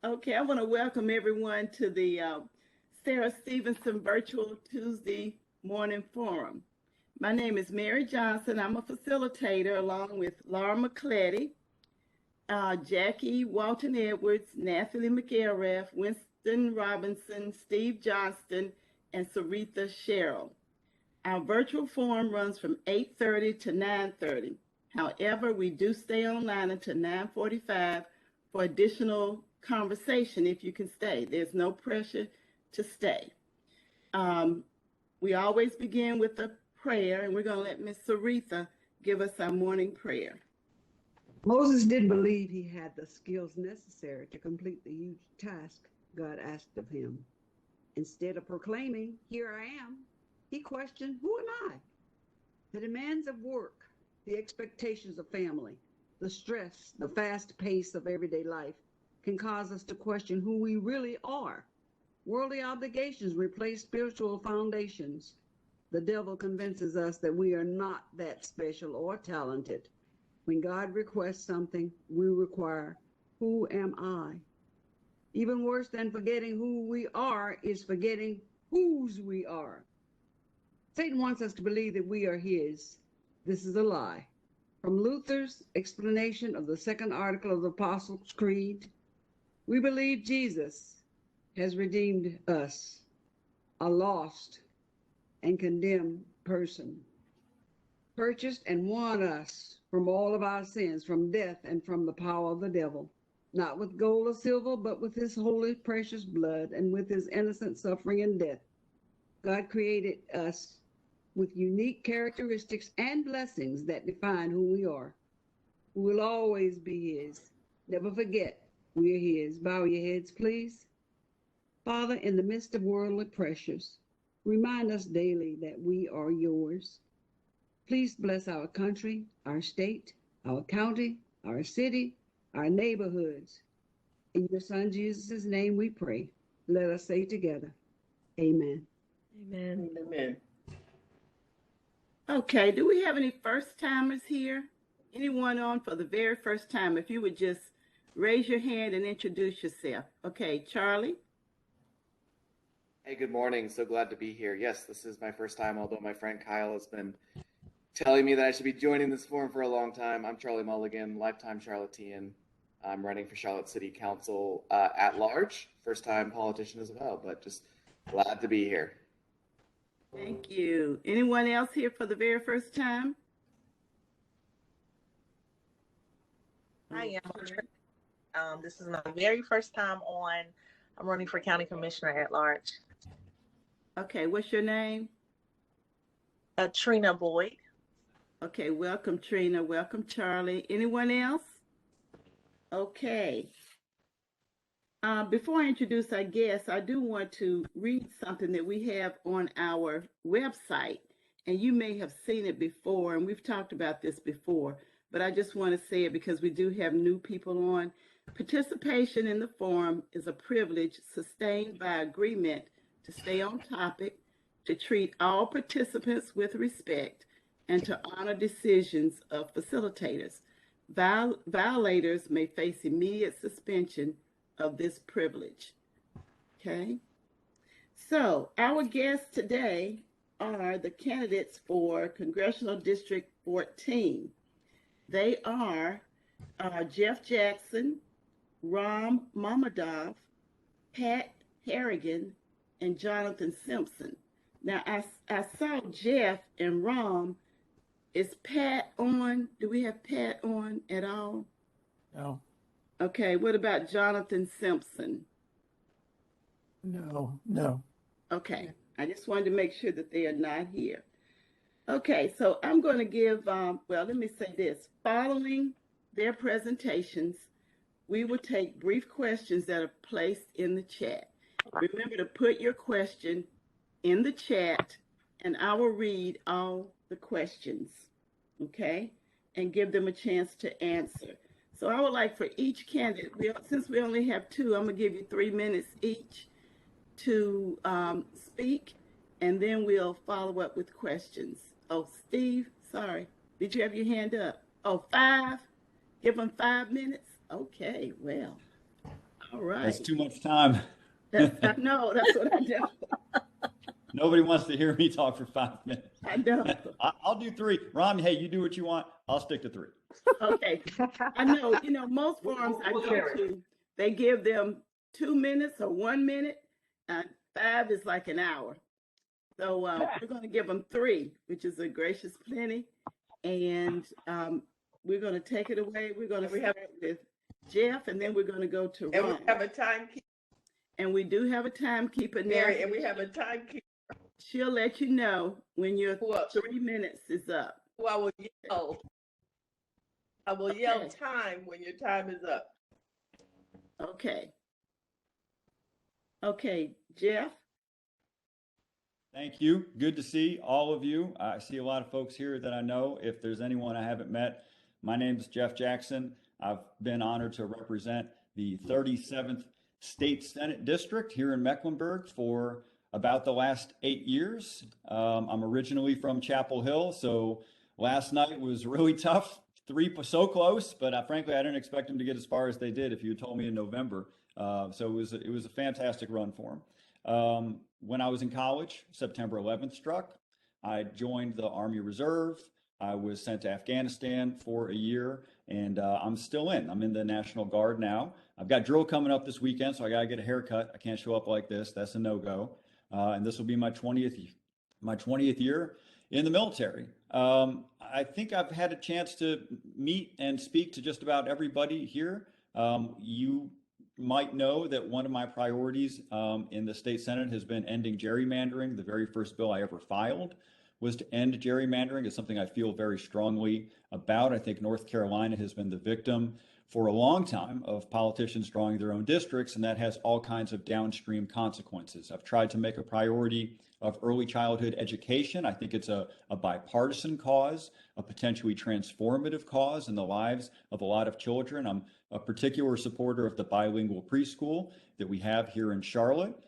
Okay, I want to welcome everyone to the Sarah Stevenson Virtual Tuesday Morning Forum. My name is Mary Johnson. I'm a facilitator along with Laura McCletty, Jackie Walton Edwards, Nathalie McElrath, Winston Robinson, Steve Johnston, and Saritha Sherrill. Our virtual forum runs from 8:30 to 9:30. However, we do stay online until 9:45 for additional conversation if you can stay. There's no pressure to stay. We always begin with a prayer, and we're going to let Miss Saritha give us our morning prayer. Moses didn't believe he had the skills necessary to complete the huge task God asked of him. Instead of proclaiming, "Here I am," he questioned, "Who am I?" The demands of work, the expectations of family, the stress, the fast pace of everyday life can cause us to question who we really are. Worldly obligations replace spiritual foundations. The devil convinces us that we are not that special or talented. When God requests something, we require, "Who am I?" Even worse than forgetting who we are is forgetting whose we are. Satan wants us to believe that we are his. This is a lie. From Luther's explanation of the second article of the Apostles' Creed, we believe Jesus has redeemed us, a lost and condemned person, purchased and won us from all of our sins, from death and from the power of the devil, not with gold or silver, but with his holy, precious blood and with his innocent suffering and death. God created us with unique characteristics and blessings that define who we are. We will always be his. Never forget, we are his. Bow your heads, please. Father, in the midst of worldly pressures, remind us daily that we are yours. Please bless our country, our state, our county, our city, our neighborhoods. In your son Jesus' name we pray. Let us say together, amen. Amen. Amen. Okay, do we have any first timers here? Anyone on for the very first time? If you would just raise your hand and introduce yourself. Okay, Charlie. Hey, good morning. So glad to be here. Yes, this is my first time, although my friend Kyle has been telling me that I should be joining this forum for a long time. I'm Charlie Mulligan, lifetime Charlottean. I'm running for Charlotte City Council at large. First time politician as well, but just glad to be here. Thank you. Anyone else here for the very first time? I am. This is my very first time on. I'm running for county commissioner at large. Okay, what's your name? Trina Boyd. Okay, welcome, Trina. Welcome, Charlie. Anyone else? Okay. Before I introduce our guests, I do want to read something that we have on our website, and you may have seen it before, and we've talked about this before, but I just want to say it because we do have new people on. Participation in the forum is a privilege sustained by agreement to stay on topic, to treat all participants with respect, and to honor decisions of facilitators. Violators may face immediate suspension of this privilege. Okay. So our guests today are the candidates for Congressional District 14. They are Jeff Jackson, Ram Mammadov, Pat Harrigan, and Jonathan Simpson. Now I saw Jeff and Ram. Is Pat on? Do we have Pat on at all? No. Okay, what about Jonathan Simpson? No. Okay, I just wanted to make sure that they are not here. Okay, so I'm going to give, well, let me say this. Following their presentations, we will take brief questions that are placed in the chat. Remember to put your question in the chat, and I will read all the questions, okay, and give them a chance to answer. So I would like for each candidate, since we only have two, I'm going to give you 3 minutes each to speak, and then we'll follow up with questions. Oh, Steve, sorry. Did you have your hand up? Oh, 5? Give them 5 minutes? Okay, well. All right. That's too much time. I know. That's what I know. Nobody wants to hear me talk for 5 minutes. I know. I'll do 3. Ron, hey, you do what you want. I'll stick to 3. Okay. I know. Most forums I go to, they give them 2 minutes or 1 minute. 5 is like an hour. So we're going to give them 3, which is a gracious plenty. And we're going to take it away. We're going to start with Jeff, and then we're going to go to Ron. And we have a timekeeper. And we do have a timekeeper now. Mary, and we have a timekeeper. She'll let you know when your 3 minutes is up. Who I will yell. I will yell time when your time is up. Okay. Okay, Jeff. Thank you. Good to see all of you. I see a lot of folks here that I know. If there's anyone I haven't met, my name is Jeff Jackson. I've been honored to represent the 37th State Senate District here in Mecklenburg for about the last 8 years. I'm originally from Chapel Hill, so last night was really tough. 3 so close, but frankly, I didn't expect them to get as far as they did if you had told me in November. So it was a fantastic run for them. When I was in college, September 11th struck. I joined the Army Reserve. I was sent to Afghanistan for a year, and I'm still in. I'm in the National Guard now. I've got drill coming up this weekend, so I got to get a haircut. I can't show up like this. That's a no-go. And this will be my 20th year in the military. I think I've had a chance to meet and speak to just about everybody here. You might know that one of my priorities in the state Senate has been ending gerrymandering. The very first bill I ever filed was to end gerrymandering. It's something I feel very strongly about. I think North Carolina has been the victim for a long time of politicians drawing their own districts, and that has all kinds of downstream consequences. I've tried to make a priority of early childhood education. I think it's a bipartisan cause, a potentially transformative cause in the lives of a lot of children. I'm a particular supporter of the bilingual preschool that we have here in Charlotte.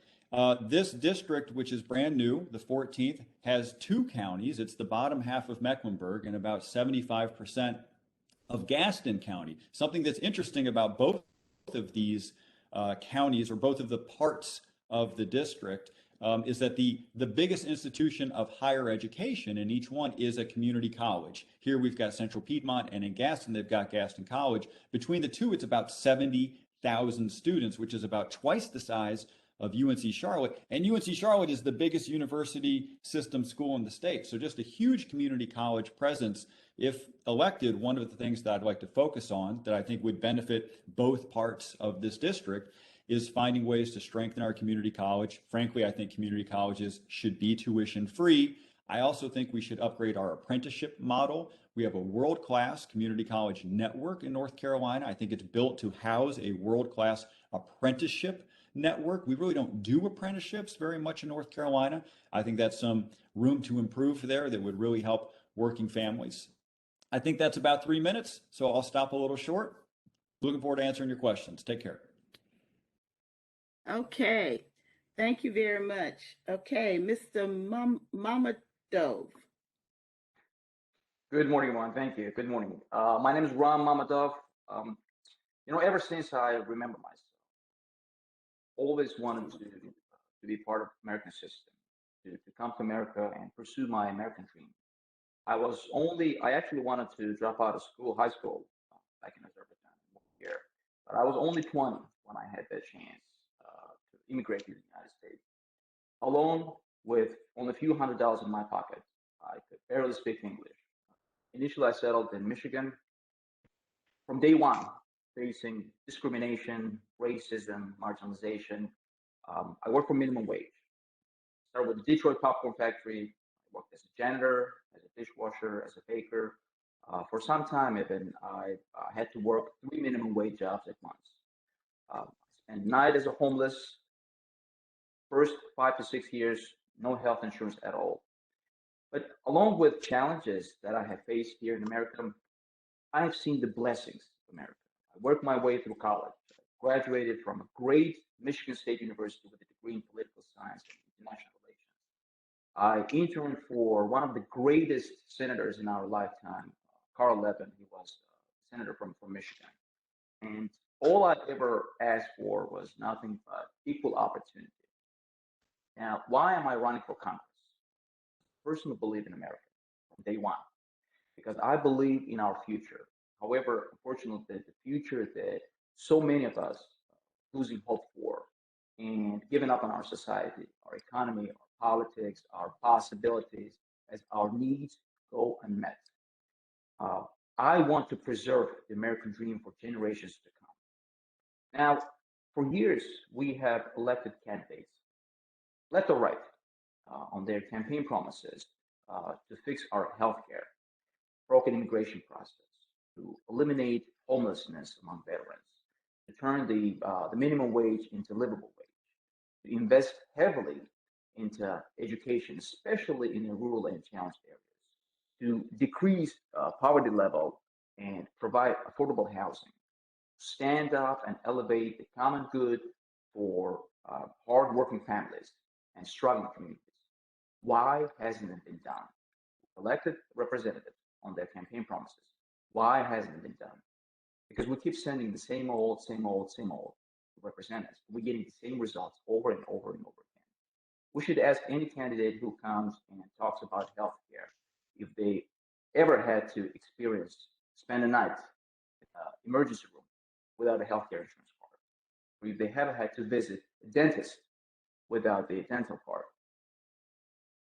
This district, which is brand new, the 14th, has 2 counties. It's the bottom half of Mecklenburg and about 75% of Gaston County. Something that's interesting about both of these counties, or both of the parts of the district, is that the biggest institution of higher education in each one is a community college. Here we've got Central Piedmont, and in Gaston, they've got Gaston College. Between the two, it's about 70,000 students, which is about twice the size of UNC Charlotte. And UNC Charlotte is the biggest university system school in the state. So just a huge community college presence. If elected, one of the things that I'd like to focus on that I think would benefit both parts of this district is finding ways to strengthen our community college. Frankly, I think community colleges should be tuition free. I also think we should upgrade our apprenticeship model. We have a world-class community college network in North Carolina. I think it's built to house a world-class apprenticeship network. We really don't do apprenticeships very much in North Carolina. I think that's some room to improve there that would really help working families. I think that's about 3 minutes, so I'll stop a little short. Looking forward to answering your questions. Take care. Okay. Thank you very much. Okay, Mr. Mammadov. Good morning, everyone. Thank you. Good morning. My name is Ram Mammadov. Ever since I remember myself, always wanted to be part of the American system, to come to America and pursue my American dream. I actually wanted to drop out of high school, back in Azerbaijan here, but I was only 20 when I had that chance to immigrate to the United States. Alone with only a few $100s in my pocket, I could barely speak English. Initially, I settled in Michigan. From day one, facing discrimination, racism, marginalization. I worked for minimum wage. Started with the Detroit popcorn factory. I worked as a janitor, as a dishwasher, as a baker. For some time, even I had to work 3 minimum wage jobs at once. I spent night as a homeless. First 5 to 6 years, no health insurance at all. But along with challenges that I have faced here in America, I have seen the blessings of America. I worked my way through college. I graduated from a great Michigan State University with a degree in political science and international relations. I interned for one of the greatest senators in our lifetime, Carl Levin. He was a senator from Michigan. And all I ever asked for was nothing but equal opportunity. Now, why am I running for Congress? Personally believe in America from day one because I believe in our future. However, unfortunately, the future that so many of us losing hope for and giving up on our society, our economy, our politics, our possibilities as our needs go unmet. Uh, I want to preserve the American dream for generations to come. Now, for years, we have elected candidates, left or right, on their campaign promises to fix our healthcare, broken immigration process, to eliminate homelessness among veterans, to turn the minimum wage into livable wage, to invest heavily into education, especially in the rural and challenged areas, to decrease poverty level and provide affordable housing, stand up and elevate the common good for hardworking families and struggling communities. Why hasn't it been done? Elected representatives on their campaign promises. Why hasn't it been done? Because we keep sending the same old, same old, same old to represent us. We're getting the same results over and over and over again. We should ask any candidate who comes and talks about healthcare if they ever had to spend a night in an emergency room without a healthcare insurance card, or if they ever had to visit a dentist without the dental card,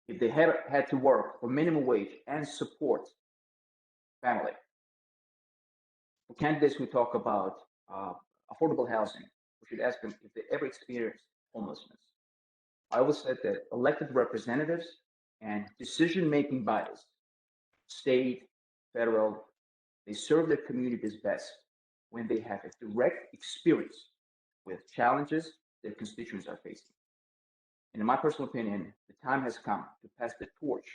if they had to work for minimum wage and support family. For candidates who talk about affordable housing, we should ask them if they ever experienced homelessness. I always said that elected representatives and decision-making bodies, state, federal, they serve their communities best when they have a direct experience with challenges their constituents are facing. And in my personal opinion, the time has come to pass the torch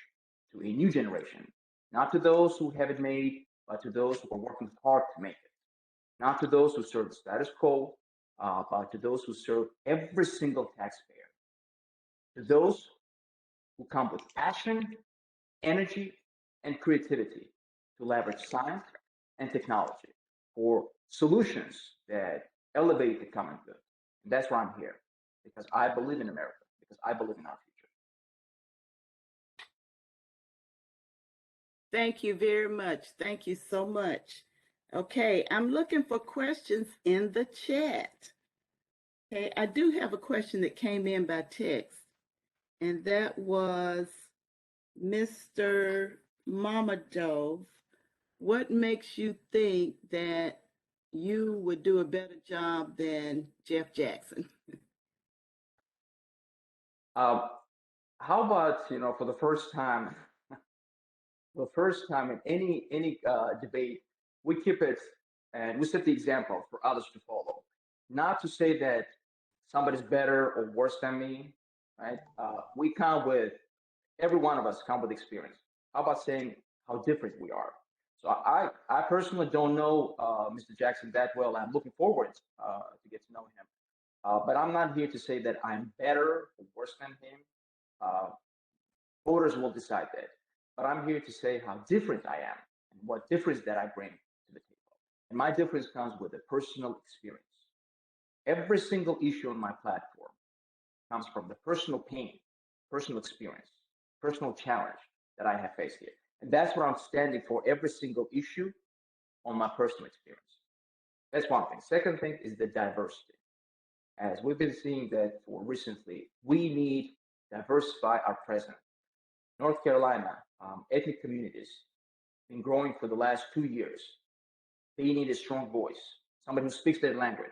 to a new generation, not to those who have it made, but to those who are working hard to make it. Not to those who serve the status quo, but to those who serve every single taxpayer. To those who come with passion, energy, and creativity to leverage science and technology for solutions that elevate the common good. And that's why I'm here, because I believe in America, because I believe in our future. Thank you very much. Thank you so much. Okay, I'm looking for questions in the chat. Okay, I do have a question that came in by text, and that was Mr. Mammadov. What makes you think that you would do a better job than Jeff Jackson? How about for the first time in any debate, we keep it and we set the example for others to follow. Not to say that somebody's better or worse than me, right? We come with every one of us come with experience. How about saying how different we are? So I personally don't know Mr. Jackson that well. I'm looking forward to get to know him. But I'm not here to say that I'm better or worse than him. Uh, Voters will decide that. But I'm here to say how different I am and what difference that I bring to the table. And my difference comes with a personal experience. Every single issue on my platform comes from the personal pain, personal experience, personal challenge that I have faced here. And that's what I'm standing for every single issue on my personal experience. That's one thing. Second thing is the diversity. As we've been seeing that for recently, we need diversify our presence. North Carolina, ethnic communities been growing for the last 2 years. They need a strong voice, somebody who speaks their language,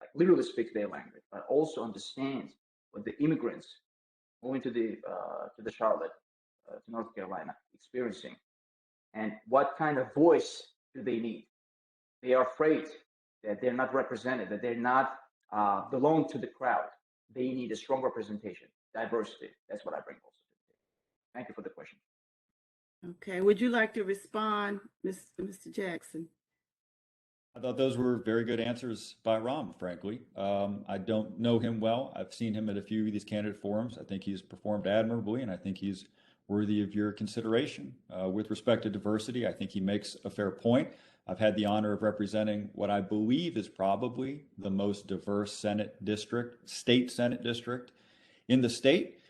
like literally speaks their language, but also understands what the immigrants moving to the Charlotte, to North Carolina, experiencing, and what kind of voice do they need? They are afraid that they're not represented, that they're not belong to the crowd. They need a strong representation, diversity. That's what I bring also to the table. Thank you for the question. Okay, would you like to respond, Mr. Jackson? I thought those were very good answers by Ram, frankly. I don't know him well. I've seen him at a few of these candidate forums. I think he's performed admirably, and I think he's worthy of your consideration. With respect to diversity, I think he makes a fair point. I've had the honor of representing what I believe is probably the most diverse state Senate district in the state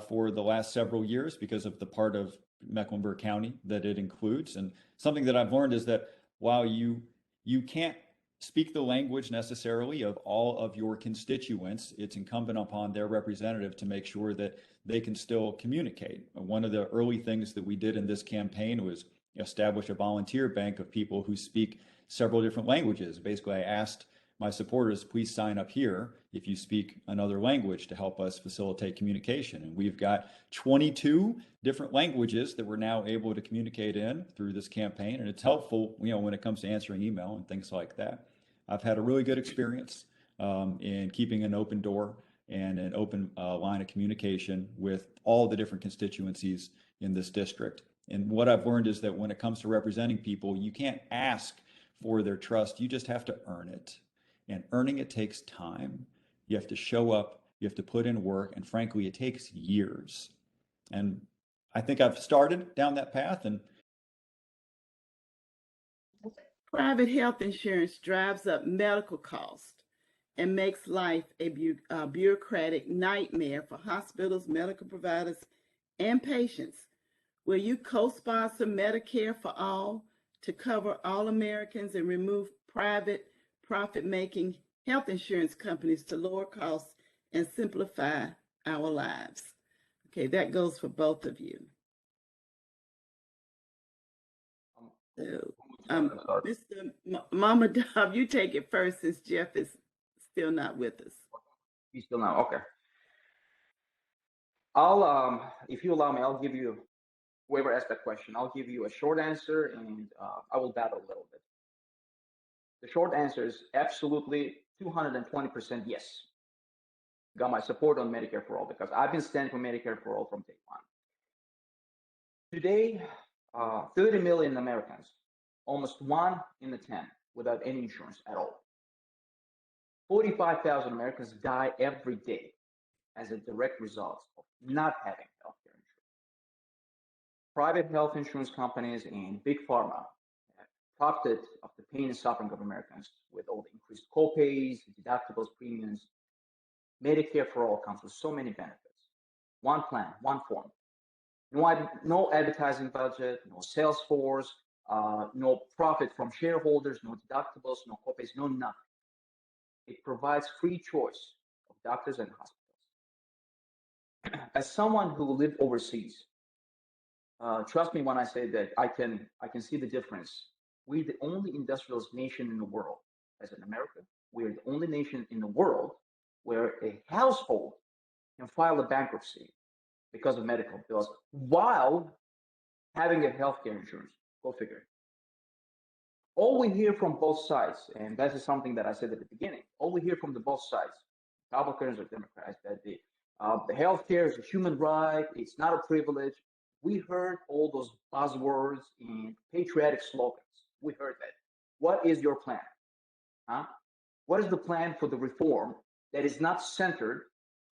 for the last several years because of the part of Mecklenburg County that it includes. And something that I've learned is that while you can't speak the language necessarily of all of your constituents, it's incumbent upon their representative to make sure that they can still communicate. One of the early things that we did in this campaign was establish a volunteer bank of people who speak several different languages. Basically, I asked my supporters, please sign up here if you speak another language to help us facilitate communication. And we've got 22 different languages that we're now able to communicate in through this campaign. And it's helpful, when it comes to answering email and things like that. I've had a really good experience in keeping an open door and an open line of communication with all the different constituencies in this district. And what I've learned is that when it comes to representing people, you can't ask for their trust. You just have to earn it. And earning it takes time. You have to show up, you have to put in work, and frankly, it takes years. And I think I've started down that path. And private health insurance drives up medical costs and makes life a bureaucratic nightmare for hospitals, medical providers, and patients. Will you co-sponsor Medicare for All to cover all Americans and remove private profit-making health insurance companies to lower costs and simplify our lives? Okay, that goes for both of you. So, Mr. Mammadov, you take it first since Jeff is still not with us. He's still not, okay. I'll, if you allow me, I'll give you, whoever asked that question, I'll give you a short answer and I will battle a little bit. The short answer is absolutely 220% yes. Got my support on Medicare for All because I've been standing for Medicare for All from day one. Today, 30 million Americans, almost 1 in 10 without any insurance at all. 45,000 Americans die every day as a direct result of not having healthcare insurance. Private health insurance companies and big pharma have profited of the pain and suffering of Americans with all the increased co-pays, deductibles, premiums. Medicare for All comes with so many benefits. One plan, one form. No advertising budget, no sales force, no profit from shareholders, no deductibles, no co-pays, no nothing. It provides free choice of doctors and hospitals. As someone who lived overseas, trust me when I say that I can see the difference. We're the only industrialist nation in the world. As in America, we're the only nation in the world where a household can file a bankruptcy because of medical bills while having a healthcare insurance. Go figure. All we hear from both sides, and that is something that I said at the beginning, all we hear from the both sides, Republicans or Democrats, that the healthcare is a human right, it's not a privilege. We heard all those buzzwords and patriotic slogans. We heard that. What is your plan? Huh? What is the plan for the reform that is not centered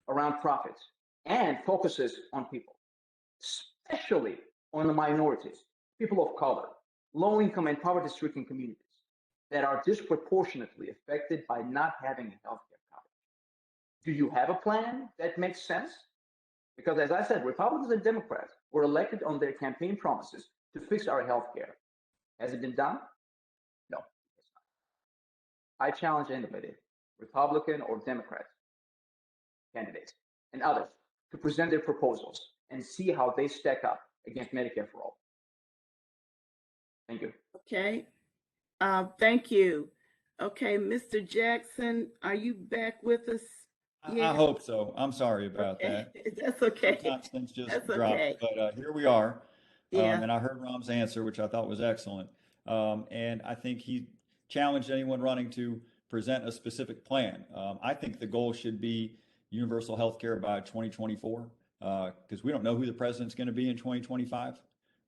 around profits and focuses on people, especially on the minorities, people of color, low-income and poverty-stricken communities that are disproportionately affected by not having a healthcare coverage? Do you have a plan that makes sense? Because as I said, Republicans and Democrats were elected on their campaign promises to fix our healthcare. Has it been done? No, it's not. I challenge anybody, Republican or Democrat candidates and others, to present their proposals and see how they stack up against Medicare for All. Thank you. Okay. Thank you. Okay, Mr. Jackson, are you back with us? Yeah. I hope so. I'm sorry about that. That's okay. Sometimes things just That's drop, okay. but here we are. Yeah. And I heard Ram's answer, which I thought was excellent. And I think he challenged anyone running to present a specific plan. I think the goal should be universal health care by 2024, because we don't know who the president's going to be in 2025.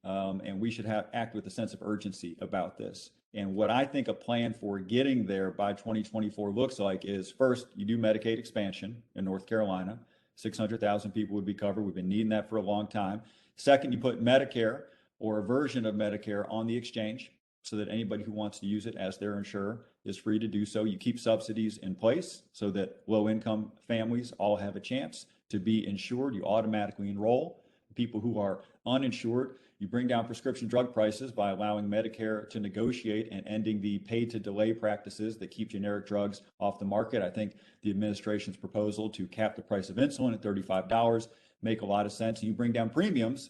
And we should act with a sense of urgency about this. And what I think a plan for getting there by 2024 looks like is, first, you do Medicaid expansion in North Carolina. 600,000 people would be covered. We've been needing that for a long time. Second, you put Medicare or a version of Medicare on the exchange so that anybody who wants to use it as their insurer is free to do so. You keep subsidies in place so that low-income families all have a chance to be insured. You automatically enroll people who are uninsured. You bring down prescription drug prices by allowing Medicare to negotiate and ending the pay-to-delay practices that keep generic drugs off the market. I think the administration's proposal to cap the price of insulin at $35 make a lot of sense. And you bring down premiums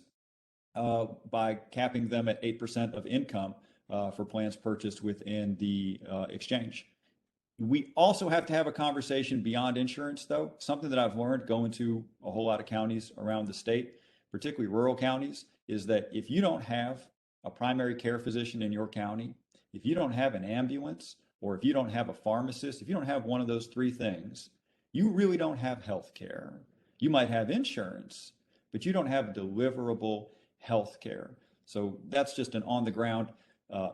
by capping them at 8% of income for plans purchased within the exchange. We also have to have a conversation beyond insurance, though. Something that I've learned going to a whole lot of counties around the state, particularly rural counties, is that if you don't have a primary care physician in your county, if you don't have an ambulance, or if you don't have a pharmacist, if you don't have one of those three things, you really don't have health care. You might have insurance, but you don't have deliverable health care. So that's just an on-the-ground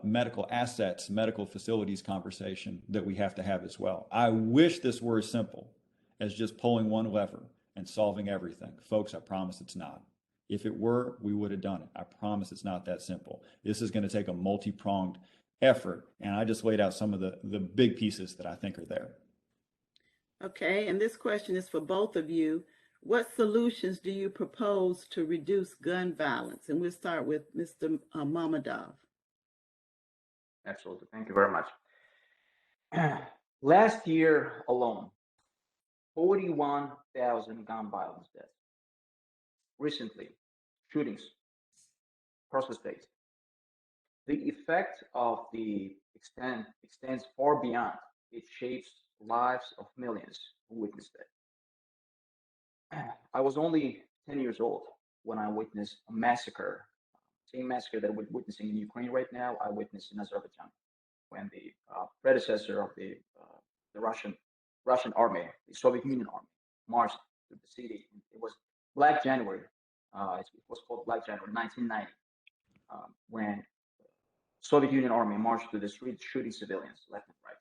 medical assets, medical facilities conversation that we have to have as well. I wish this were as simple as just pulling one lever and solving everything. Folks, I promise it's not. If it were, we would have done it. I promise it's not that simple. This is going to take a multi-pronged effort, and I just laid out some of the big pieces that I think are there. Okay, and this question is for both of you. What solutions do you propose to reduce gun violence? And we'll start with Mr. Mammadov. Absolutely. Thank you very much. Last year alone, 41,000 gun violence deaths. Recently, shootings across the state. The effect of the extends far beyond. It shapes lives of millions who witnessed it. I was only 10 years old when I witnessed a massacre, same massacre that we're witnessing in Ukraine right now. I witnessed in Azerbaijan when the predecessor of the Russian army, the Soviet Union army, marched to the city. It was Black January. It was called Black January, 1990, when Soviet Union army marched to the streets shooting civilians left and right.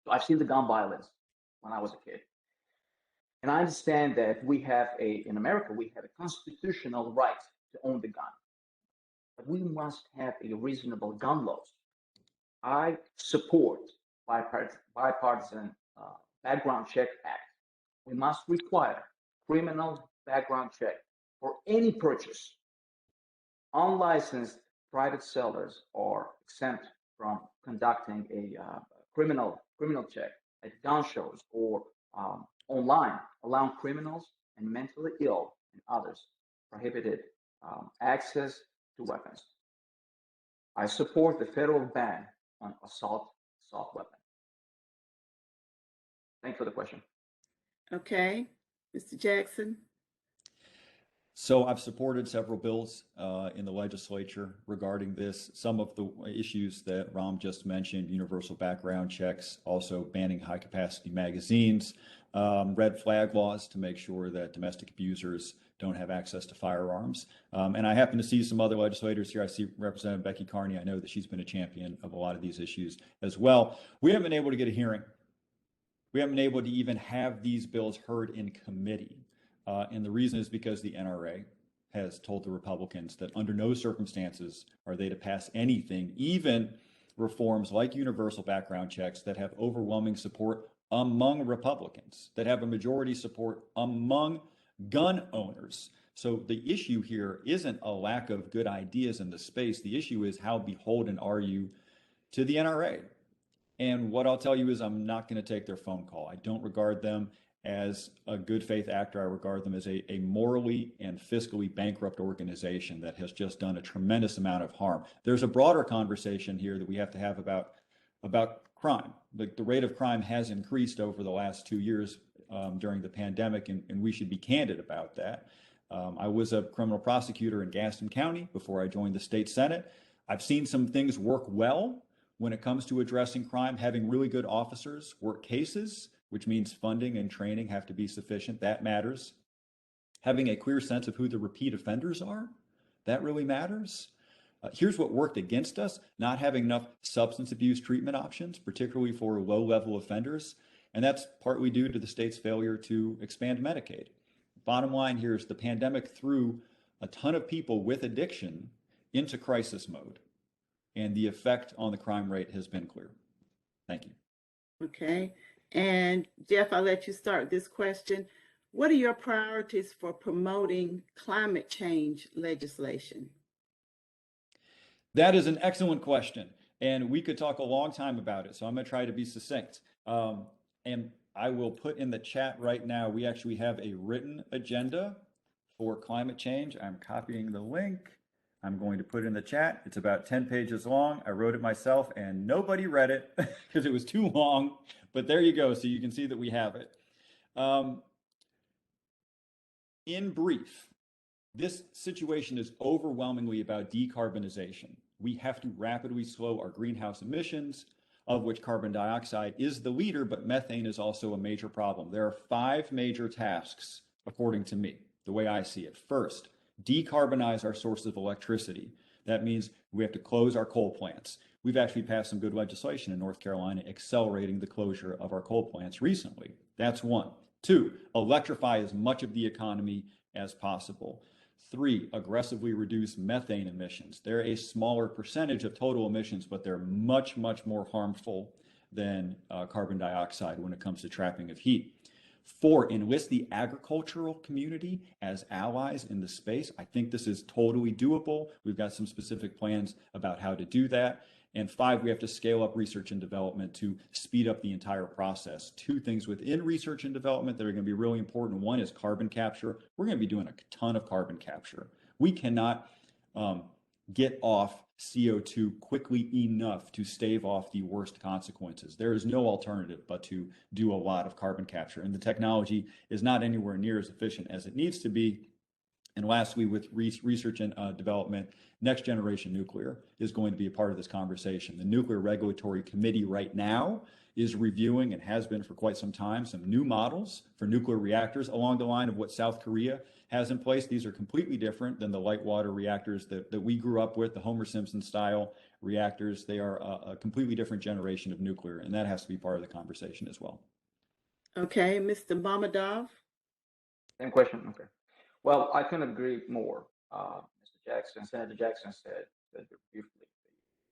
So I've seen the gun violence when I was a kid. And I understand that in America, we have a constitutional right to own the gun. But we must have a reasonable gun laws. I support bipartisan background check act. We must require criminal background check for any purchase. Unlicensed private sellers are exempt from conducting a criminal check at gun shows or online, allowing criminals and mentally ill and others prohibited access to weapons. I support the federal ban on assault weapons. Thanks for the question. Okay, Mr. Jackson. So I've supported several bills in the legislature regarding this. Some of the issues that Ram just mentioned, universal background checks, also banning high-capacity magazines, red flag laws to make sure that domestic abusers don't have access to firearms. And I happen to see some other legislators here. I see Representative Becky Carney. I know that she's been a champion of a lot of these issues as well. We haven't been able to get a hearing. We haven't been able to even have these bills heard in committee. And the reason is because the NRA has told the Republicans that under no circumstances are they to pass anything, even reforms like universal background checks that have overwhelming support among Republicans, that have a majority support among gun owners. So the issue here isn't a lack of good ideas in the space. The issue is how beholden are you to the NRA? And what I'll tell you is I'm not going to take their phone call. I don't regard them as a good faith actor. I regard them as a morally and fiscally bankrupt organization that has just done a tremendous amount of harm. There's a broader conversation here that we have to have about crime. The rate of crime has increased over the last 2 years during the pandemic, and we should be candid about that. I was a criminal prosecutor in Gaston County before I joined the state Senate. I've seen some things work well when it comes to addressing crime, having really good officers work cases, which means funding and training have to be sufficient. That matters. Having a clear sense of who the repeat offenders are, that really matters. Here's what worked against us: not having enough substance abuse treatment options, particularly for low-level offenders. And that's partly due to the state's failure to expand Medicaid. Bottom line here is the pandemic threw a ton of people with addiction into crisis mode. And the effect on the crime rate has been clear. Thank you. Okay. And Jeff, I'll let you start this question. What are your priorities for promoting climate change legislation? That is an excellent question. And we could talk a long time about it. So I'm going to try to be succinct. And I will put in the chat right now, we actually have a written agenda for climate change. I'm copying the link. I'm going to put it in the chat. It's about 10 pages long. I wrote it myself and nobody read it because it was too long, but there you go. So you can see that we have it. In brief, this situation is overwhelmingly about decarbonization. We have to rapidly slow our greenhouse emissions, of which carbon dioxide is the leader, but methane is also a major problem. There are 5 major tasks, according to me, the way I see it. First, decarbonize our sources of electricity. That means we have to close our coal plants. We've actually passed some good legislation in North Carolina accelerating the closure of our coal plants recently. That's 1. 2, electrify as much of the economy as possible. 3, aggressively reduce methane emissions. They're a smaller percentage of total emissions, but they're much, much more harmful than carbon dioxide when it comes to trapping of heat. 4, enlist the agricultural community as allies in the space. I think this is totally doable. We've got some specific plans about how to do that. And 5, we have to scale up research and development to speed up the entire process. 2 things within research and development that are going to be really important. 1 is carbon capture. We're going to be doing a ton of carbon capture. We cannot get off CO2 quickly enough to stave off the worst consequences. There is no alternative but to do a lot of carbon capture. And the technology is not anywhere near as efficient as it needs to be. And lastly, with research and development, next generation nuclear is going to be a part of this conversation. The Nuclear Regulatory Committee right now is reviewing, and has been for quite some time, some new models for nuclear reactors along the line of what South Korea has in place. These are completely different than the light water reactors that we grew up with, the Homer Simpson style reactors. They are a completely different generation of nuclear, and that has to be part of the conversation as well. Okay, Mr. Mammadov. Same question. Okay. Well, I couldn't agree more. Senator Jackson said briefly,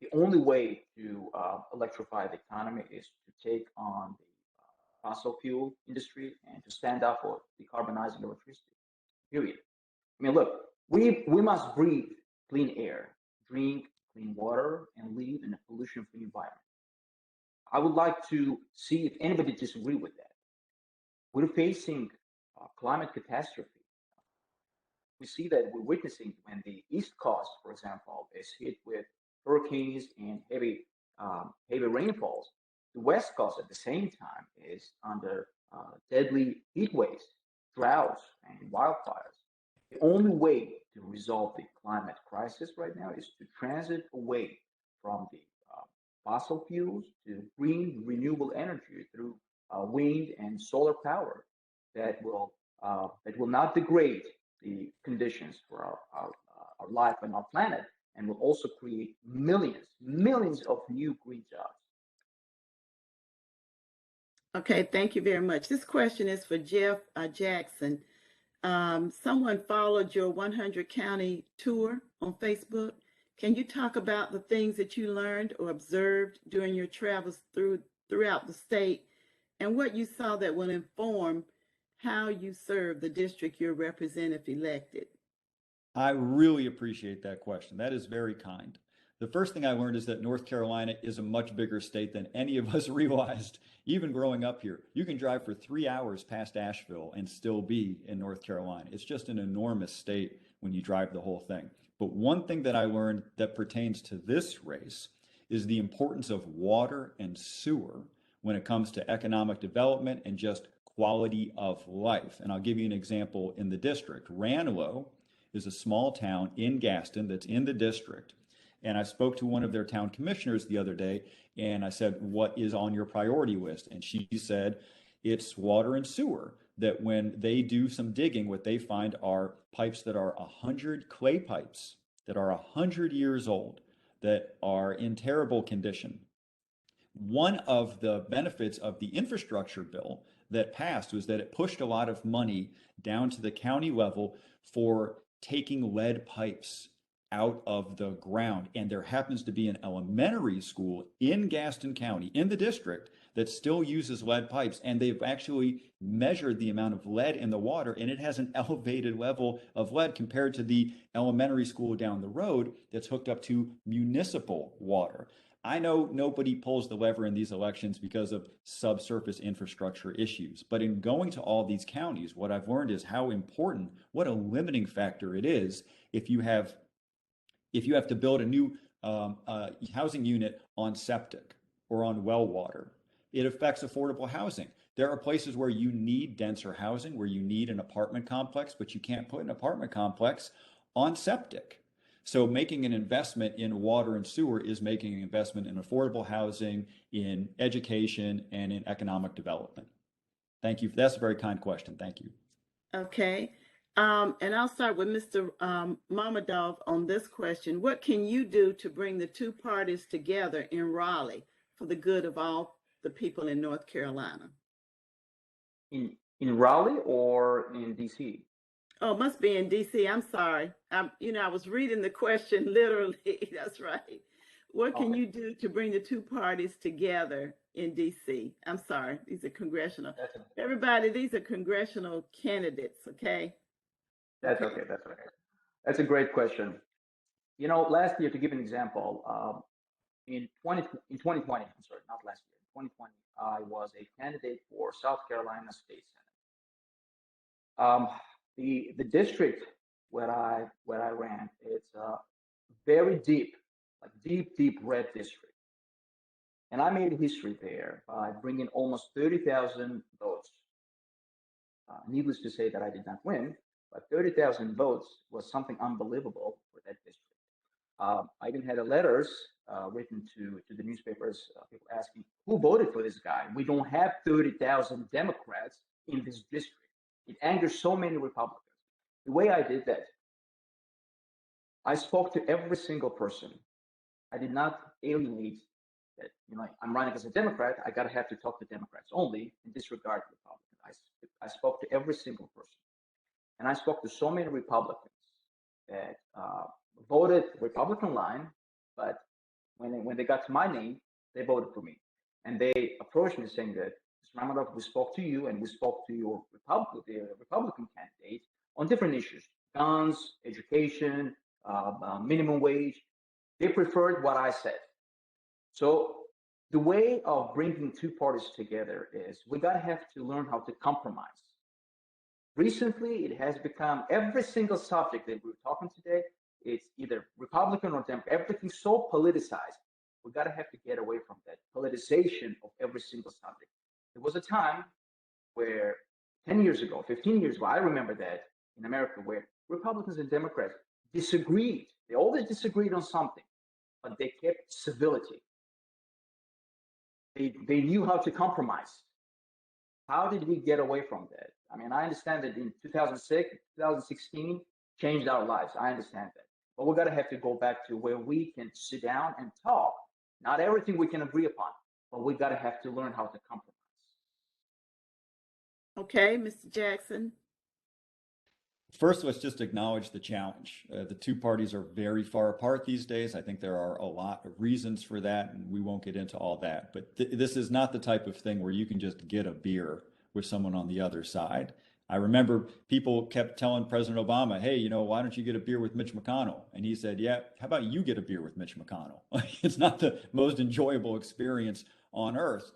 the only way to electrify the economy is to take on the fossil fuel industry and to stand up for decarbonizing electricity. Period. I mean, look, we must breathe clean air, drink clean water, and live in a pollution-free environment. I would like to see if anybody disagree with that. We're facing climate catastrophe. We see that we're witnessing when the East Coast, for example, is hit with hurricanes and heavy rainfalls. The West Coast at the same time is under deadly heat waves, droughts, and wildfires. The only way to resolve the climate crisis right now is to transit away from the fossil fuels to green renewable energy through wind and solar power that will not degrade the conditions for our life and our planet, and will also create millions of new green jobs. Okay, thank you very much. This question is for Jeff Jackson. Someone followed your 100 county tour on Facebook. Can you talk about the things that you learned or observed during your travels throughout the state, and what you saw that will inform how you serve the district your representative elected? I really appreciate that question. That is very kind. The first thing I learned is that North Carolina is a much bigger state than any of us realized, even growing up here. You can drive for 3 hours past Asheville and still be in North Carolina. It's just an enormous state when you drive the whole thing. But one thing that I learned that pertains to this race is the importance of water and sewer when it comes to economic development and just quality of life. And I'll give you an example in the district. Ranelagh is a small town in Gaston that's in the district. And I spoke to one of their town commissioners the other day, and I said, what is on your priority list? And she said, it's water and sewer. That when they do some digging, what they find are pipes that are 100 clay pipes that are 100 years old, that are in terrible condition. One of the benefits of the infrastructure bill that passed was that it pushed a lot of money down to the county level for taking lead pipes out of the ground. And there happens to be an elementary school in Gaston County, in the district, that still uses lead pipes. And they've actually measured the amount of lead in the water, and it has an elevated level of lead compared to the elementary school down the road that's hooked up to municipal water. I know nobody pulls the lever in these elections because of subsurface infrastructure issues, but in going to all these counties, what I've learned is how important, what a limiting factor it is if you have to build a new housing unit on septic or on well water. It affects affordable housing. There are places where you need denser housing, where you need an apartment complex, but you can't put an apartment complex on septic. So making an investment in water and sewer is making an investment in affordable housing, in education, and in economic development. Thank you. That's a very kind question. Thank you. Okay. And I'll start with Mr. Mammadov on this question. What can you do to bring the two parties together in Raleigh for the good of all the people in North Carolina? In Raleigh or in DC? Oh, it must be in DC. I'm sorry. I was reading the question literally. That's right. What can you do to bring the two parties together in DC? I'm sorry. These are congressional. Everybody, these are congressional candidates, okay? That's okay. That's okay. That's a great question. Last year, to give an example, in 2020, I'm sorry, not last year, in 2020, I was a candidate for South Carolina State Senate. The district where I ran, it's a very deep, like deep red district, and I made history there by bringing almost 30,000 votes. Needless to say that I did not win, but 30,000 votes was something unbelievable for that district. I even had letters written to the newspapers, people asking, who voted for this guy? We don't have 30,000 Democrats in this district. It angers so many Republicans. The way I did that, I spoke to every single person. I did not alienate that, I'm running as a Democrat, I gotta have to talk to Democrats only and disregard Republicans. I spoke to every single person. And I spoke to so many Republicans that voted Republican line, but when they got to my name, they voted for me. And they approached me saying that, Mr. Mammadov, we spoke to you and we spoke to your Republican candidate on different issues, guns, education, minimum wage. They preferred what I said. So the way of bringing two parties together is we gotta have to learn how to compromise. Recently, it has become every single subject that we're talking today, it's either Republican or Democrat. Everything's so politicized. We gotta have to get away from that politicization of every single subject. There was a time where 10 years ago, 15 years ago, I remember that in America, where Republicans and Democrats disagreed. They always disagreed on something, but they kept civility. They knew how to compromise. How did we get away from that? I mean, I understand that in 2006, 2016 changed our lives. I understand that. But we're going to have to go back to where we can sit down and talk. Not everything we can agree upon, but we got to have to learn how to compromise. Okay, Mr. Jackson. First, let's just acknowledge the challenge. The two parties are very far apart these days. I think there are a lot of reasons for that, and we won't get into all that. But this is not the type of thing where you can just get a beer with someone on the other side. I remember people kept telling President Obama, hey, why don't you get a beer with Mitch McConnell? And he said, yeah, how about you get a beer with Mitch McConnell? It's not the most enjoyable experience on earth.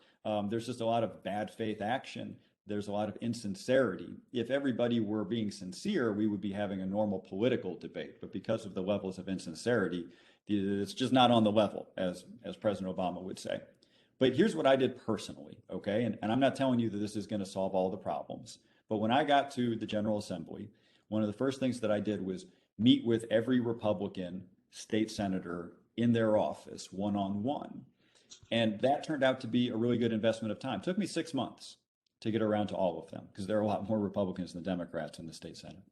There's just a lot of bad faith action. There's a lot of insincerity. If everybody were being sincere, we would be having a normal political debate. But because of the levels of insincerity, it's just not on the level, as President Obama would say. But here's what I did personally, okay? And I'm not telling you that this is going to solve all the problems. But when I got to the General Assembly, one of the first things that I did was meet with every Republican state senator in their office one-on-one. And that turned out to be a really good investment of time. It took me 6 months to get around to all of them, because there are a lot more Republicans than Democrats in the state Senate.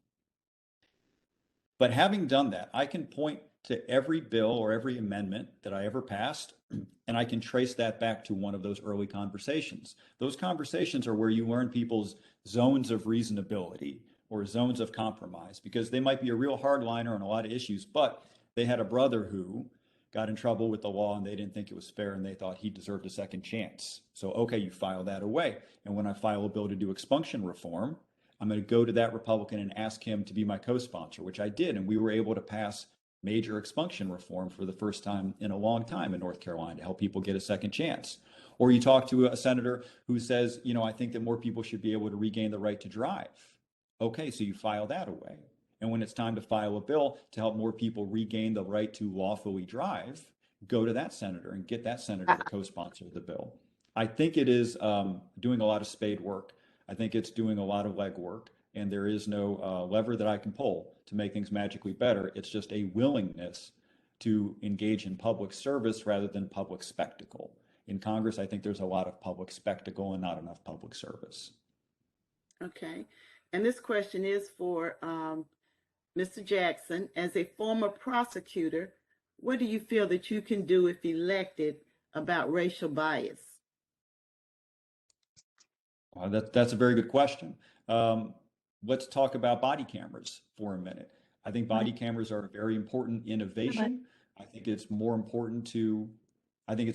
But having done that, I can point to every bill or every amendment that I ever passed, and I can trace that back to one of those early conversations. Those conversations are where you learn people's zones of reasonability, or zones of compromise, because they might be a real hardliner on a lot of issues, but they had a brother who got in trouble with the law and they didn't think it was fair and they thought he deserved a second chance. So, okay, you file that away. And when I file a bill to do expunction reform, I'm going to go to that Republican and ask him to be my co-sponsor, which I did. And we were able to pass major expunction reform for the first time in a long time in North Carolina to help people get a second chance. Or you talk to a senator who says, you know, I think that more people should be able to regain the right to drive. Okay, so you file that away. And when it's time to file a bill to help more people regain the right to lawfully drive, go to that senator and get that senator to co-sponsor the bill. I think it is doing a lot of spade work. I think it's doing a lot of legwork, and there is no lever that I can pull to make things magically better. It's just a willingness to engage in public service rather than public spectacle. In Congress, I think there's a lot of public spectacle and not enough public service. Okay. And this question is for Mr. Jackson. As a former prosecutor, what do you feel that you can do if elected about racial bias? That's a very good question. Let's talk about body cameras for a minute. I think body cameras are a very important innovation. I think it's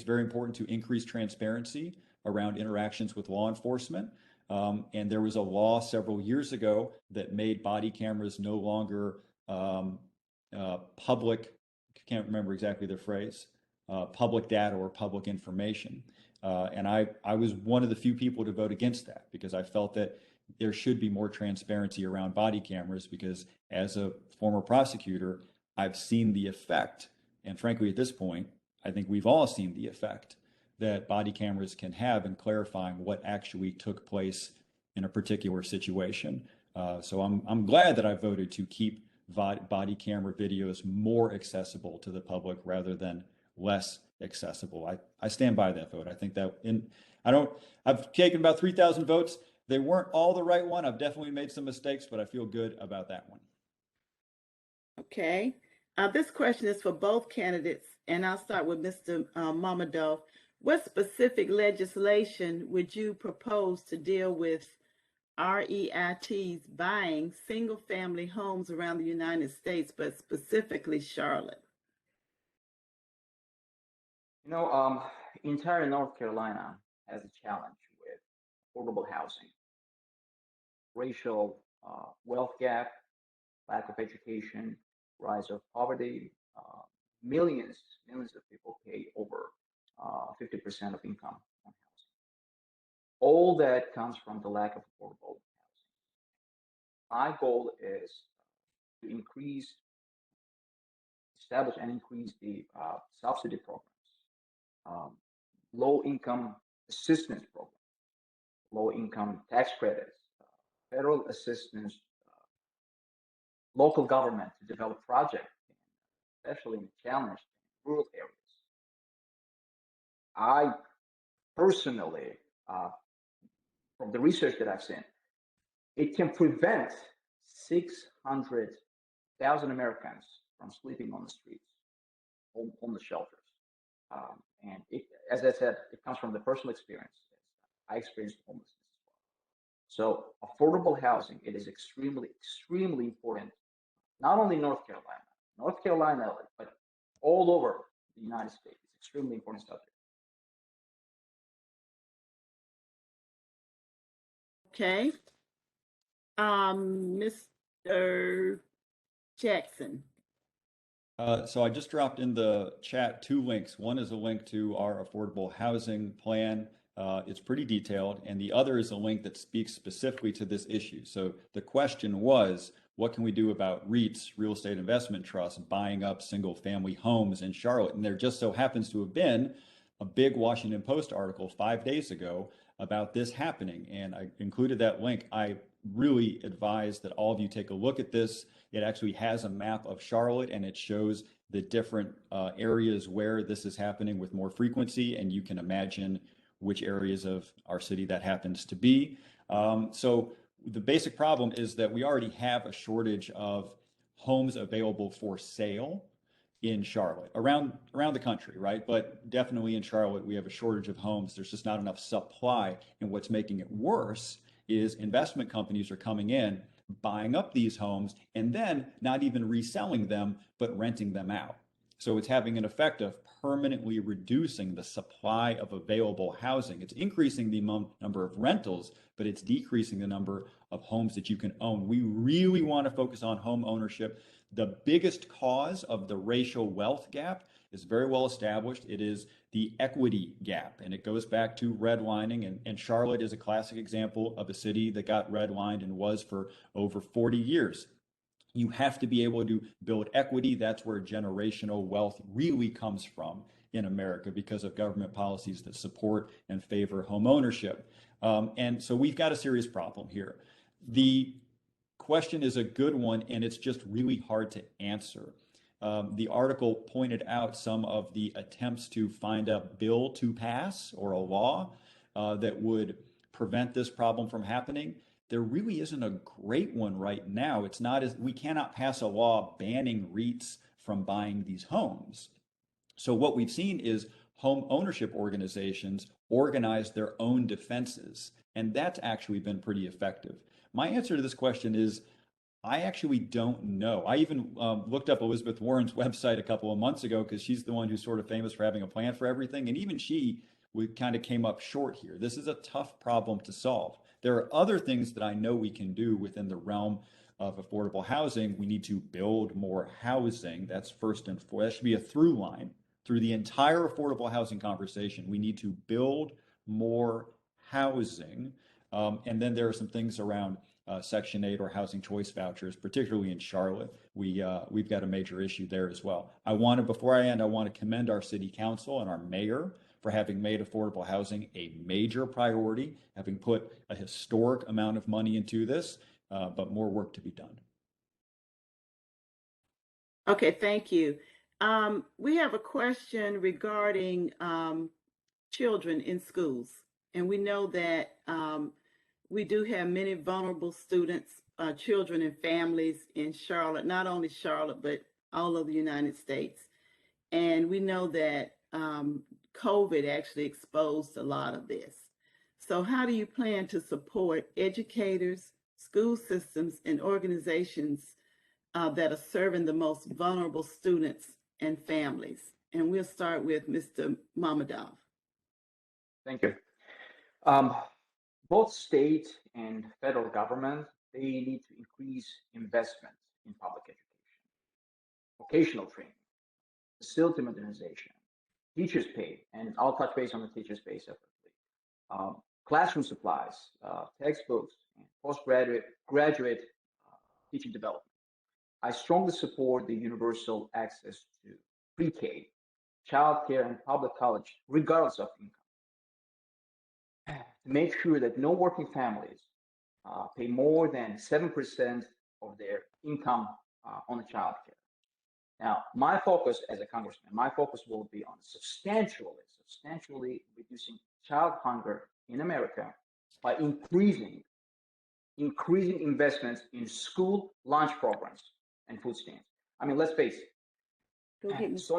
very important to increase transparency around interactions with law enforcement. And there was a law several years ago that made body cameras no longer public, I can't remember exactly the phrase, public data or public information. And I was one of the few people to vote against that because I felt that there should be more transparency around body cameras because as a former prosecutor, I've seen the effect. And frankly, at this point, I think we've all seen the effect that body cameras can have in clarifying what actually took place in a particular situation. So I'm glad that I voted to keep body camera videos more accessible to the public rather than less accessible. I stand by that vote. I think that I've taken about 3,000 votes. They weren't all the right one. I've definitely made some mistakes, but I feel good about that one. Okay. This question is for both candidates, and I'll start with Mr. Mammadov. What specific legislation would you propose to deal with REITs buying single-family homes around the United States, but specifically Charlotte? You know, entire North Carolina has a challenge with affordable housing, racial wealth gap, lack of education, rise of poverty. Millions of people pay over 50% of income on housing. All that comes from the lack of affordable housing. My goal is to establish and increase the subsidy programs, low income assistance programs, low income tax credits, federal assistance, local government to develop projects, especially in challenged rural areas. I personally, from the research that I've seen, it can prevent 600,000 Americans from sleeping on the streets, on the shelters. And as I said, it comes from the personal experience. I experienced homelessness as well. So affordable housing, it is extremely, extremely important, not only in North Carolina, but all over the United States. It's extremely important subject. Okay. Mr. Jackson. So I just dropped in the chat 2 links. One is a link to our affordable housing plan. It's pretty detailed. And the other is a link that speaks specifically to this issue. So the question was, what can we do about REITs, real estate investment trusts, buying up single family homes in Charlotte? And there just so happens to have been a big Washington Post article 5 days ago about this happening. And I included that link. I really advise that all of you take a look at this. It actually has a map of Charlotte and it shows the different areas where this is happening with more frequency. And you can imagine which areas of our city that happens to be. So the basic problem is that we already have a shortage of homes available for sale in Charlotte, around the country, right? But definitely in Charlotte, we have a shortage of homes. There's just not enough supply. And what's making it worse is investment companies are coming in. buying up these homes and then not even reselling them, but renting them out. So it's having an effect of permanently reducing the supply of available housing. It's increasing the number of rentals, but it's decreasing the number of homes that you can own. We really want to focus on home ownership. The biggest cause of the racial wealth gap is very well established. It is the equity gap, and it goes back to redlining. And Charlotte is a classic example of a city that got redlined and was for over 40 years. You have to be able to build equity. That's where generational wealth really comes from in America, because of government policies that support and favor home ownership. And so we've got a serious problem here. The question is a good one, and it's just really hard to answer. The article pointed out some of the attempts to find a bill to pass or a law that would prevent this problem from happening. There really isn't a great one right now. It's not as we cannot pass a law banning REITs from buying these homes. So what we've seen is home ownership organizations organize their own defenses, and that's actually been pretty effective. My answer to this question is I actually don't know. I even looked up Elizabeth Warren's website a couple of months ago, because she's the one who's sort of famous for having a plan for everything. And even we kind of came up short here. This is a tough problem to solve. There are other things that I know we can do within the realm of affordable housing. We need to build more housing. That's first and foremost. That should be a through line through the entire affordable housing conversation. We need to build more housing. And then there are some things around Section 8 or housing choice vouchers, particularly in Charlotte. We've got a major issue there as well. Before I end, I want to commend our city council and our mayor for having made affordable housing a major priority, having put a historic amount of money into this, but more work to be done. Okay, thank you. We have a question regarding children in schools. And we know that we do have many vulnerable students, children and families in Charlotte, not only Charlotte, but all over the United States. And we know that COVID actually exposed a lot of this. So how do you plan to support educators, school systems, and organizations that are serving the most vulnerable students and families? And we'll start with Mr. Mammadov. Thank you. Both state and federal government, they need to increase investment in public education, vocational training, facility modernization, teachers' pay, and I'll touch base on the teachers' pay separately. Classroom supplies, textbooks, and graduate teaching development. I strongly support the universal access to pre-K, childcare, and public college, regardless of income, to make sure that no working families pay more than 7% of their income on the childcare. Now, my focus as a congressman, my focus will be on substantially reducing child hunger in America by increasing investments in school lunch programs and food stamps. I mean, let's face it, so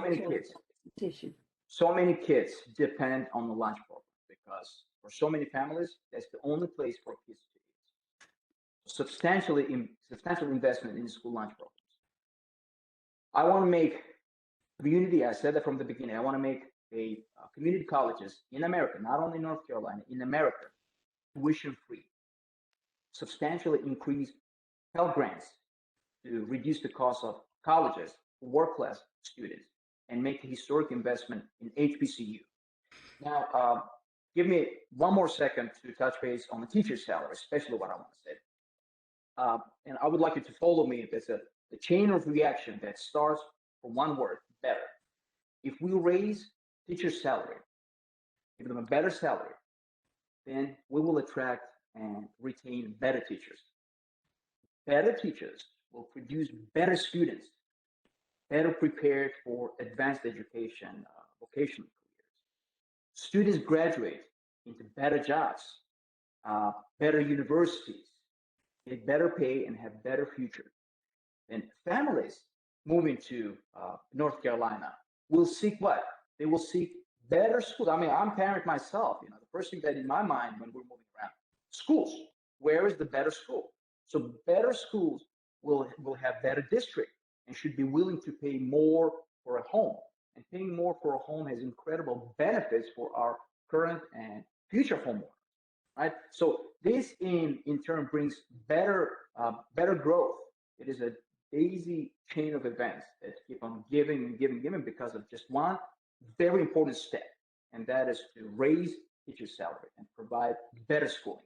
many kids depend on the lunch program, because for so many families, that's the only place for kids to eat. Substantial investment in school lunch programs. I want to make community, I said that from the beginning, I want to make community colleges in America, not only North Carolina, in America, tuition free. Substantially increase Pell Grants to reduce the cost of colleges for work-class students, and make a historic investment in HBCU. Now, give me one more second to touch base on the teacher's salary, especially what I want to say. And I would like you to follow me. There's the chain of reaction that starts from one word, better. If we raise teachers' salary, give them a better salary, then we will attract and retain better teachers. Better teachers will produce better students, better prepared for advanced education, vocational careers. Students graduate into better jobs, better universities, get better pay, and have better future. And families moving to North Carolina will seek what? They will seek better schools. I mean, I'm a parent myself. The first thing that in my mind when we're moving around, schools. Where is the better school? So better schools will have better district and should be willing to pay more for a home. And paying more for a home has incredible benefits for our current and future homeowners, right? So this in turn brings better growth. It is a daisy chain of events that keep on giving and giving because of just one very important step, and that is to raise teacher salary and provide better schooling.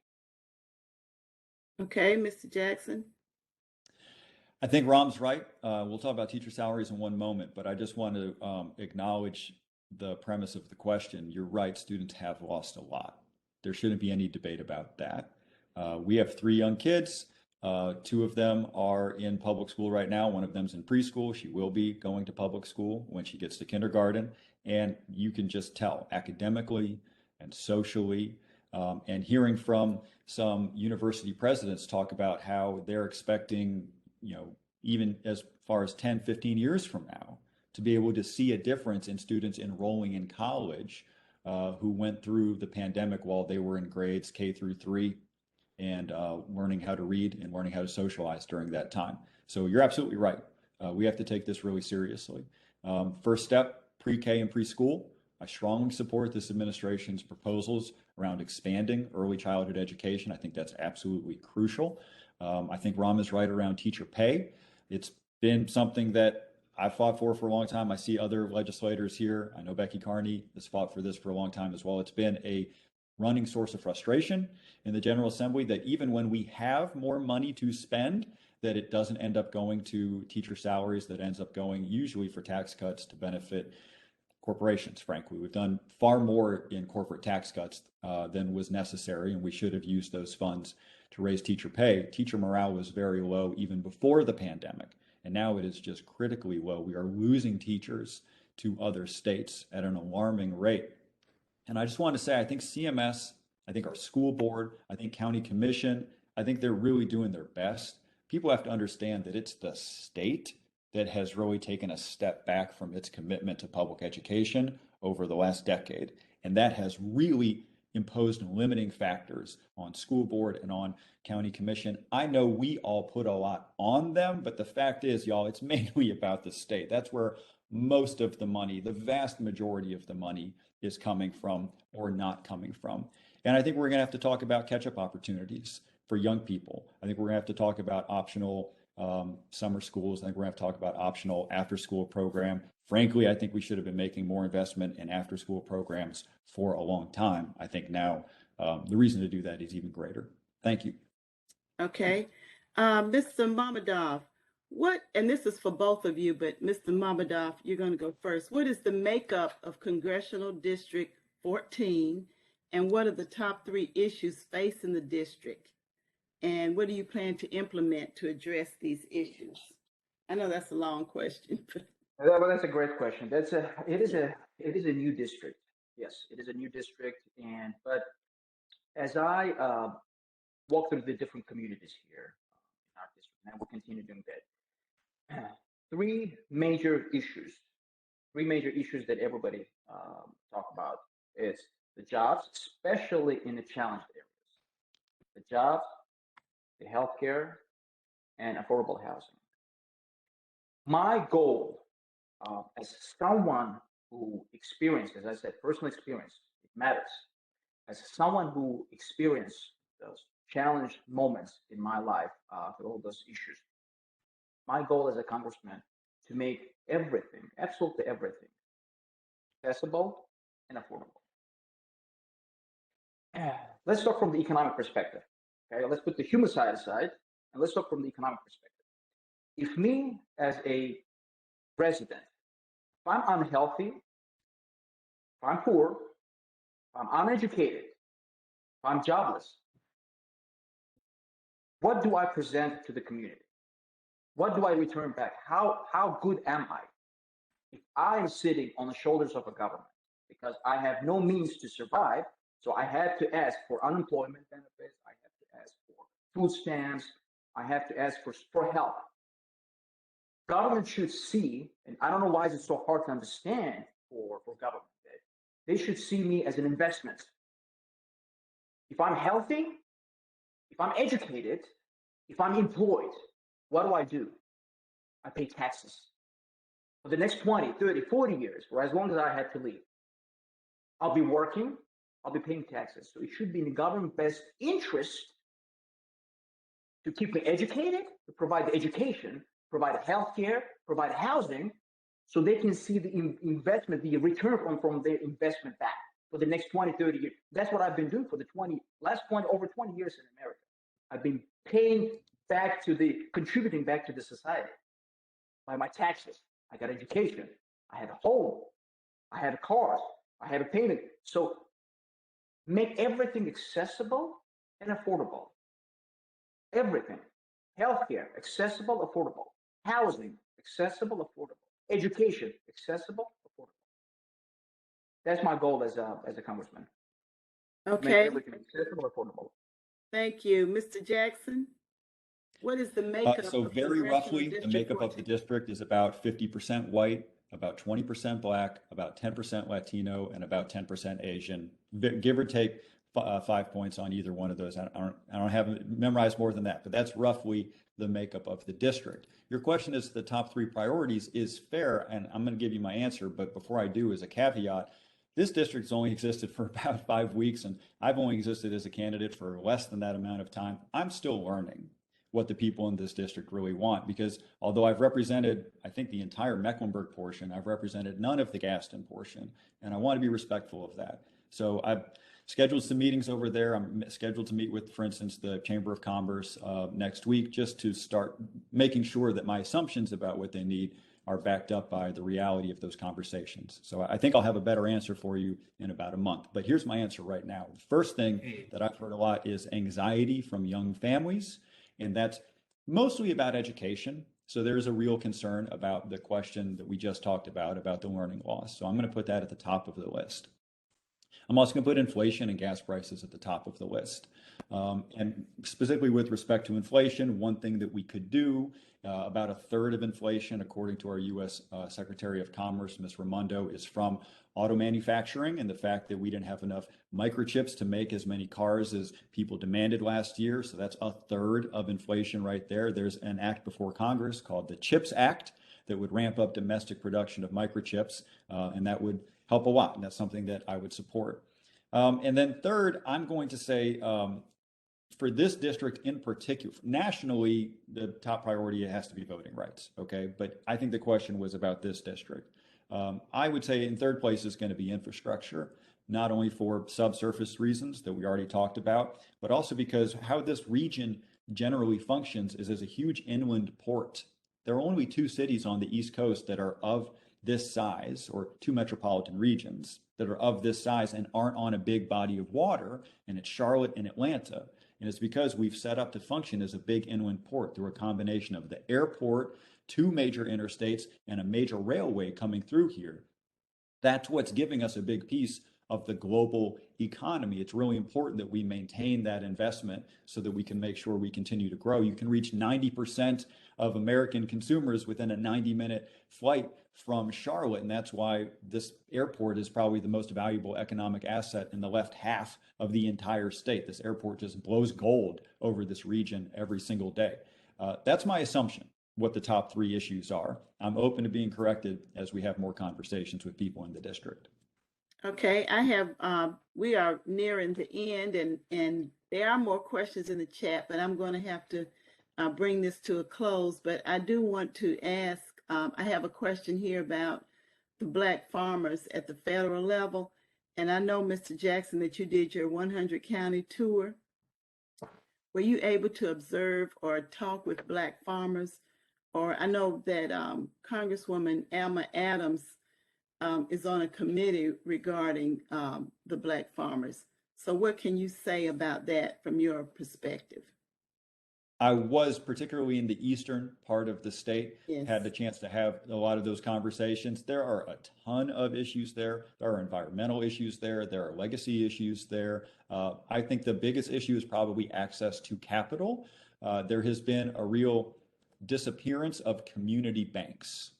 Okay, Mr. Jackson. I think Ram's right. We'll talk about teacher salaries in one moment, but I just want to acknowledge the premise of the question. You're right, students have lost a lot. There shouldn't be any debate about that. We have 3 young kids. 2 of them are in public school right now. One of them's in preschool. She will be going to public school when she gets to kindergarten. And you can just tell academically and socially, and hearing from some university presidents talk about how they're expecting, even as far as 10, 15 years from now, to be able to see a difference in students enrolling in college who went through the pandemic while they were in grades K through 3 and learning how to read and learning how to socialize during that time. So you're absolutely right. We have to take this really seriously. First step, pre-K and preschool. I strongly support this administration's proposals around expanding early childhood education. I think that's absolutely crucial. I think Ram is right around teacher pay. It's been something that I've fought for a long time. I see other legislators here. I know Becky Carney has fought for this for a long time as well. It's been a running source of frustration in the General Assembly that even when we have more money to spend, that it doesn't end up going to teacher salaries, that ends up going usually for tax cuts to benefit corporations, frankly. We've done far more in corporate tax cuts than was necessary, and we should have used those funds to raise teacher pay. Teacher morale was very low even before the pandemic, and now it is just critically low. We are losing teachers to other states at an alarming rate. And I just want to say, I think CMS, I think our school board, I think county commission, I think they're really doing their best. People have to understand that it's the state that has really taken a step back from its commitment to public education over the last decade. And that has really imposed limiting factors on school board and on county commission. I know we all put a lot on them, but the fact is, y'all, it's mainly about the state. That's where most of the money, the vast majority of the money, is coming from or not coming from. And I think we're going to have to talk about catch-up opportunities for young people. I think we're going to have to talk about optional summer schools. I think we're going to have to talk about optional after-school program. Frankly, I think we should have been making more investment in after-school programs for a long time. I think now the reason to do that is even greater. Thank you. Okay. Mr. Mammadov, and this is for both of you, but Mr. Mammadov, you're going to go first. What is the makeup of Congressional District 14, and what are the top 3 issues facing the district? And what do you plan to implement to address these issues? I know that's a long question. Well, that's a great question. It is a new district. Yes, it is a new district, but as I walk through the different communities here in our district, and we'll continue doing that. 3 major issues that everybody talk about is the jobs, especially in the challenged areas. The jobs, the healthcare, and affordable housing. My goal as someone who experienced, as I said, personal experience, it matters. As someone who experienced those challenged moments in my life with all those issues, my goal as a congressman to make everything, absolutely everything, accessible and affordable. Let's talk from the economic perspective. Okay, let's put the human side aside and let's talk from the economic perspective. If me as a resident, if I'm unhealthy, if I'm poor, if I'm uneducated, if I'm jobless, what do I present to the community? What do I return back? How good am I? If I am sitting on the shoulders of a government because I have no means to survive, so I had to ask for unemployment benefits, I have to ask for food stamps, I have to ask for help. Government should see, and I don't know why it's so hard to understand for government, they should see me as an investment. If I'm healthy, if I'm educated, If I'm employed, what do? I pay taxes. For the next 20, 30, 40 years, or as long as I have to live, I'll be working, I'll be paying taxes. So it should be in the government's best interest to keep me educated, to provide the education, provide health care, provide housing, so they can see the investment, the return from their investment back for the next 20, 30 years. That's what I've been doing for the over 20 years in America. I've been contributing back to the society by my taxes. I got education. I had a home. I had a car. I had a payment. So make everything accessible and affordable. Everything. Healthcare, accessible, affordable. Housing, accessible, affordable. Education, accessible, affordable. That's my goal as a congressman. Okay. Make everything accessible, affordable. Thank you. Mr. Jackson, what is the makeup So of very Congressional roughly, the District makeup of the 14? district is about 50% white, about 20% black, about 10% Latino, and about 10% Asian, give or take 5 points on either one of those. I don't have it memorized more than that, but that's roughly the makeup of the district. Your question is the top 3 priorities is fair, and I'm going to give you my answer. But before I do, as a caveat, this district's only existed for about 5 weeks, and I've only existed as a candidate for less than that amount of time. I'm still learning what the people in this district really want, because although I've represented, I think, the entire Mecklenburg portion, I've represented none of the Gaston portion, and I want to be respectful of that. So I've scheduled some meetings over there. I'm scheduled to meet with, for instance, the Chamber of Commerce next week, just to start making sure that my assumptions about what they need are backed up by the reality of those conversations. So I think I'll have a better answer for you in about a month. But here's my answer right now. The first thing that I've heard a lot is anxiety from young families, and that's mostly about education. So there's a real concern about the question that we just talked about the learning loss. So I'm going to put that at the top of the list. I'm also going to put inflation and gas prices at the top of the list. And specifically with respect to inflation, one thing that we could do, about a third of inflation, according to our U.S. Secretary of Commerce, Ms. Raimondo, is from auto manufacturing and the fact that we didn't have enough microchips to make as many cars as people demanded last year. So that's a third of inflation right there. There's an act before Congress called the CHIPS Act that would ramp up domestic production of microchips, and that would help a lot. And that's something that I would support. And then third, I'm going to say, for this district in particular, nationally, the top priority has to be voting rights, okay? But I think the question was about this district. I would say in third place is going to be infrastructure, not only for subsurface reasons that we already talked about, but also because how this region generally functions is as a huge inland port. There are only 2 cities on the East Coast that are of this size, or 2 metropolitan regions that are of this size and aren't on a big body of water, and it's Charlotte and Atlanta. And it's because we've set up to function as a big inland port through a combination of the airport, 2 major interstates, and a major railway coming through here. That's what's giving us a big piece of the global economy. It's really important that we maintain that investment so that we can make sure we continue to grow. You can reach 90% of American consumers within a 90-minute flight from Charlotte, and that's why this airport is probably the most valuable economic asset in the left half of the entire state. This airport just blows gold over this region every single day. That's my assumption, what the top 3 issues are. I'm open to being corrected as we have more conversations with people in the district. Okay, we are nearing the end, and there are more questions in the chat, but I'm going to have to bring this to a close. But I do want to ask, I have a question here about the Black farmers at the federal level. And I know, Mr. Jackson, that you did your 100 county tour. Were you able to observe or talk with Black farmers? Or I know that Congresswoman Alma Adams is on a committee regarding the Black farmers. So what can you say about that from your perspective? I was particularly in the eastern part of the state, Yes. Had the chance to have a lot of those conversations. There are a ton of issues there. There are environmental issues there. There are legacy issues there. I think the biggest issue is probably access to capital. There has been a real disappearance of community banks,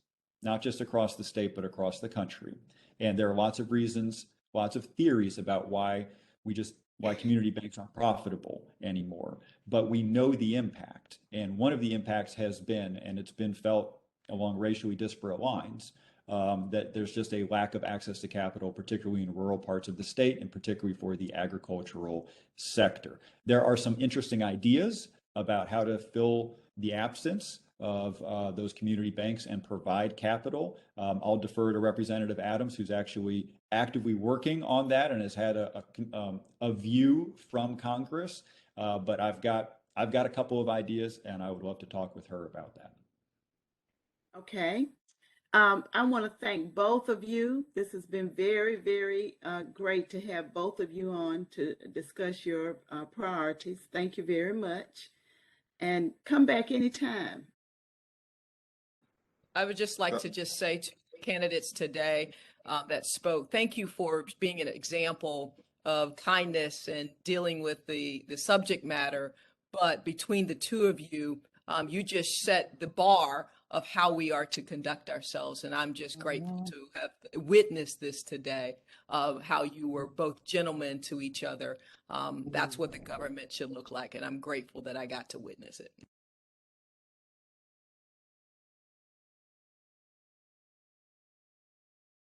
not just across the state, but across the country. And there are lots of reasons, lots of theories about why we just why community banks aren't profitable anymore. But we know the impact. And one of the impacts has been, and it's been felt along racially disparate lines, that there's just a lack of access to capital, particularly in rural parts of the state, and particularly for the agricultural sector. There are some interesting ideas about how to fill the absence of those community banks and provide capital. I'll defer to Representative Adams, who's actually actively working on that and has had a view from Congress. But I've got a couple of ideas, and I would love to talk with her about that. Okay. I want to thank both of you. This has been very, very great to have both of you on to discuss your priorities. Thank you very much. And come back anytime. I would just like to just say to candidates today that spoke, thank you for being an example of kindness and dealing with the subject matter. But between the two of you, you just set the bar of how we are to conduct ourselves. And I'm just grateful to have witnessed this today, of how you were both gentlemen to each other. That's what the government should look like. And I'm grateful that I got to witness it.